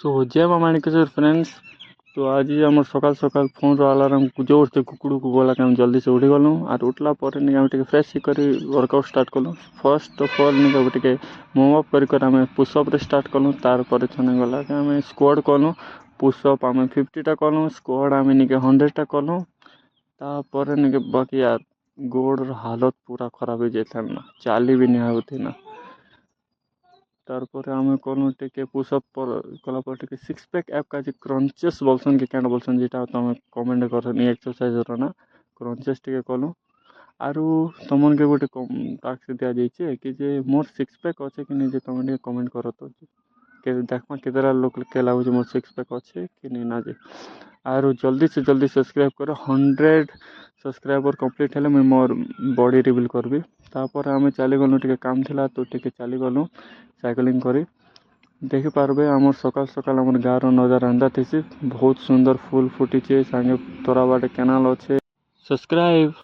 सो जय माँ माणिकेश्वर फ्रेंड्स। तो आज आम सकाल सकाल फोन अलार्म जोर से कुकुड़ को गला कि जल्दी से उठी गलु आर उठला पर निके फ्रेश कर वर्कआउट स्टार्ट कलु। फर्स्ट ऑफ ऑल निके वार्म अप कर पुशअप रे स्टार्ट कलु। तार पर छने गला कि आम स्क्वाड कलु। पुशअप आम 50टा कलु, स्क्वाड आम निके 100टा कलु। तापर निके बाकी यार गोड़ हालत पूरा खराब हो जाता ना, चाली भी नहीं होती ना। तारपर आम कलु टे पुशअप कलापर टे सिक्स पैक ऐप का क्रंचेस बोलसन कि क्या बोलसन जेटा तुम कमेंट कर एक्सरसाइज ना क्रंचेस टे कलु। आरु तुमन के गोटे टास्क दि जाइए कि जे मोर सिक्स पैक अच्छे कि नहीं तुम कमेंट कर तो देखमा केतरा लोग के लगुच मोर सिक्स पैक अच्छे कि नहीं ना जे। आरु जल्दी से जल्दी सब्सक्राइब कर 100 सब्सक्राइबर कंप्लीट है मुझे मोर बॉडी रिवील करबी। तापर आम चलीगलु टे काम थिला तो टे चलीगलु साइकिलिंग करी। देखिपारे आम सकाल सकाल आम गाँव नजारा एंता थी बहुत सुंदर फूल फुटी सांगे तोरा बाटे केनाल अच्छे। सब्सक्राइब।